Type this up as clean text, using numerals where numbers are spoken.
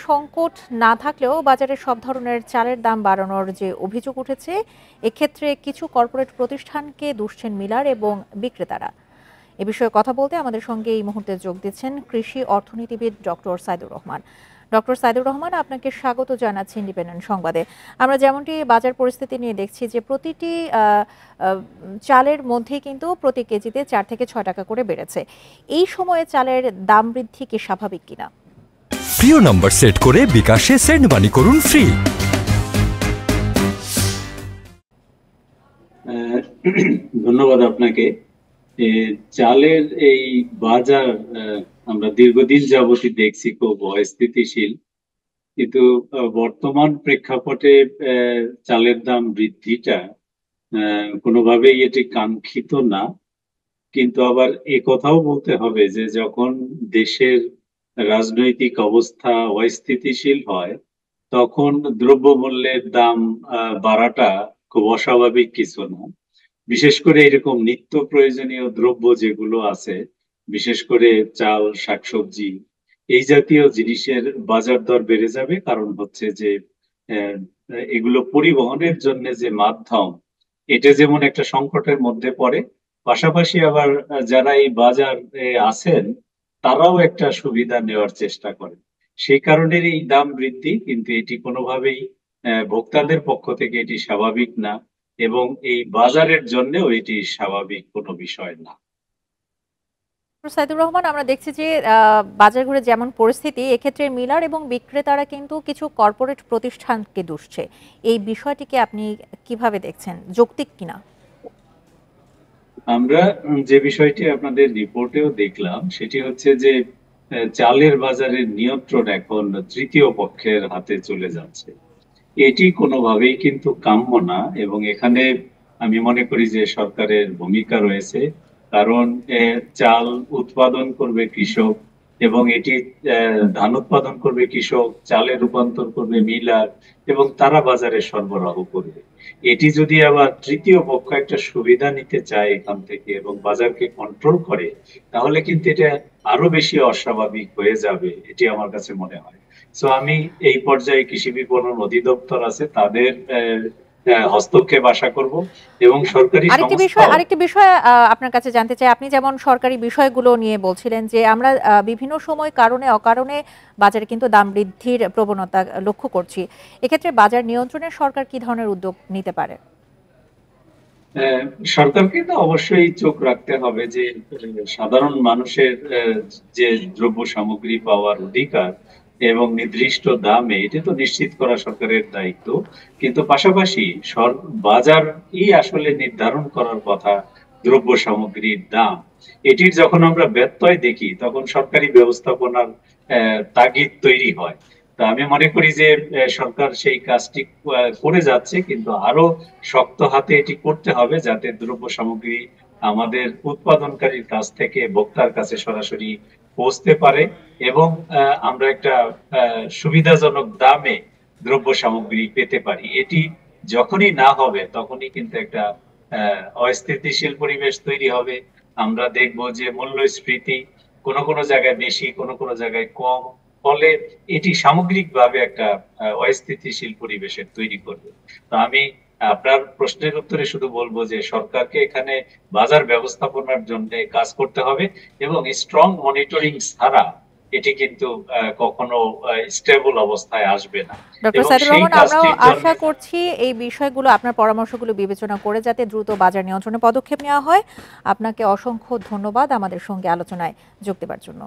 সংকট না থাকলেও বাজারে সব ধরনের চালের দাম বাড়ানোর যে অভিযোগ উঠেছে, এক্ষেত্রে কিছু কর্পোরেট প্রতিষ্ঠানকে দুষছেন মিলার এবং বিক্রেতারা। এ বিষয়ে কথা বলতে আমাদের সঙ্গে এই মুহূর্তে যোগ দিচ্ছেন কৃষি অর্থনীতিবিদ ডক্টর সাইদুর রহমান। ডক্টর সাইদুর রহমান, আপনাকে স্বাগত জানাচ্ছি ইন্ডিপেন্ডেন্ট সংবাদে। আমরা যেমনটি বাজার পরিস্থিতি নিয়ে দেখছি যে প্রতিটি চালের মধ্যেই কিন্তু প্রতি কেজিতে 4 থেকে 6 টাকা করে বেড়েছে। এই সময়ে চালের দাম বৃদ্ধি কি স্বাভাবিক কিনা? প্রিয় নম্বর সেট করে বিকাশে সেন্ড মানি করুন ফ্রি। ধন্যবাদ আপনাকে। চালের এই বাজার আমরা দীর্ঘদিন যাবতই দেখছি খুব অস্থিতিশীল, কিন্তু বর্তমান প্রেক্ষাপটে চালের দাম বৃদ্ধিটা কোনোভাবেই এটি কাঙ্ক্ষিত না। কিন্তু আবার কথাও বলতে হবে যে যখন দেশের রাজনৈতিক অবস্থা অস্থিতিশীল হয়, তখন দ্রব্যমূল্যের দাম বাড়াটা খুব অস্বাভাবিক কিছু না। বিশেষ করে এরকম নিত্য প্রয়োজনীয় দ্রব্য যেগুলো আছে, বিশেষ করে চাল, শাকসবজি, এই জাতীয় জিনিসের বাজার দর বেড়ে যাবে। কারণ হচ্ছে যে এগুলো পরিবহনের জন্য যে মাধ্যম, এটা যেমন একটা সংকটের মধ্যে পড়ে, পাশাপাশি আবার যারা এই বাজারে আছেন তারাও একটা সুবিধা নেওয়ার চেষ্টা করেন। সেই কারণে এই দাম বৃদ্ধি, কিন্তু এটি কোনোভাবেই ভোক্তাদের পক্ষ থেকে এটি স্বাভাবিক না, এবং এই বাজারের জন্যও এটি স্বাভাবিক কোনো বিষয় না। সাইদুর রহমান, আমরা দেখছি যে বাজার ঘুরে যেমন পরিস্থিতি, এক্ষেত্রে মিলার এবং বিক্রেতারা কিন্তু কিছু কর্পোরেট প্রতিষ্ঠানকে দুষছে। এই বিষয়টিকে আপনি কিভাবে দেখছেন, যৌক্তিক কিনা? আমরা যে বিষয়টি আপনাদের রিপোর্টেও দেখলাম, সেটি হচ্ছে যে চালের বাজারের নিয়ন্ত্রণ এখন তৃতীয় পক্ষের হাতে চলে যাচ্ছে। এটি কোনোভাবেই কিন্তু কাম্য না, এবং এখানে আমি মনে করি যে সরকারের ভূমিকা রয়েছে। কারণ চাল উৎপাদন করবে কৃষক, এবং এটি ধান উৎপাদন করবে কৃষক, চালে রূপান্তর করবে মিলার, এবং তারা বাজারে সরবরাহ করবে। এটি যদি আবার তৃতীয় পক্ষ একটা সুবিধা নিতে চায় এখান থেকে এবং বাজারকে কন্ট্রোল করে, তাহলে কিন্তু এটা আরো বেশি অস্বাভাবিক হয়ে যাবে, এটি আমার কাছে মনে হয়। সো আমি এই পর্যায়ে কৃষি বিপণন অধিদপ্তর আছে, তাদের হস্তক্ষেপ আশা করব, এবং সরকারি আরেকটি বিষয় আপনার কাছে জানতে চাই। আপনি যেমন সরকারি বিষয়গুলো নিয়ে বলছিলেন যে আমরা বিভিন্ন সময় কারণে অকারণে বাজারে কিন্তু দাম বৃদ্ধির প্রবণতা লক্ষ্য করছি, এক্ষেত্রে বাজার নিয়ন্ত্রণে সরকার কি ধরনের উদ্যোগ নিতে পারে? সরকারকে তো অবশ্যই চোখ রাখতে হবে যে সাধারণ মানুষের যে দ্রব্য সামগ্রী পাওয়ার অধিকার এবং নির্দিষ্ট দামে, এটা তো নিশ্চিত করা সরকারের দায়িত্ব। কিন্তু পাশাপাশি বাজারই আসলে নির্ধারণ করার কথা দ্রব্য সামগ্রীর দাম। এটির যখন আমরা ব্যত্যয় দেখি, তখন সরকারি ব্যবস্থাপনার তাগিদ তৈরি হয়। তা আমি মনে করি যে সরকার সেই কাজটি করে যাচ্ছে, কিন্তু আরো শক্ত হাতে এটি করতে হবে, যাতে দ্রব্য সামগ্রী আমাদের উৎপাদনকারীর কাছ থেকে ভোক্তার কাছে সরাসরি পৌঁছতে পারে, এবং আমরা একটা সুবিধাজনক দামে দ্রব্য সামগ্রী পেতে পারি। এটি যখনই না হবে, তখনই কিন্তু একটা অস্থিতিশীল পরিবেশ তৈরি হবে। আমরা দেখব যে মূল্যস্ফীতি কোনো কোনো জায়গায় বেশি, কোনো কোনো জায়গায় কম, ফলে এটি সামগ্রিকভাবে একটা অস্থিতিশীল পরিবেশের তৈরি করবে। তো আমি আপনার প্রশ্নের উত্তরে শুধু বলবো যে সরকারকে এখানে বাজার ব্যবস্থাপনার জন্য কাজ করতে হবে, এবং স্ট্রং মনিটরিং ছাড়া এটি কিন্তু কখনো স্টেবল অবস্থায় আসবে না। ডক্টর সাইদুর রহমান, আমরাও আশা করছি এই বিষয়গুলো, আপনার পরামর্শগুলো বিবেচনা করে যাতে দ্রুত বাজার নিয়ন্ত্রণে পদক্ষেপ নেওয়া হয়। আপনাকে অসংখ্য ধন্যবাদ আমাদের সঙ্গে আলোচনায় যোগ দেওয়ার জন্য।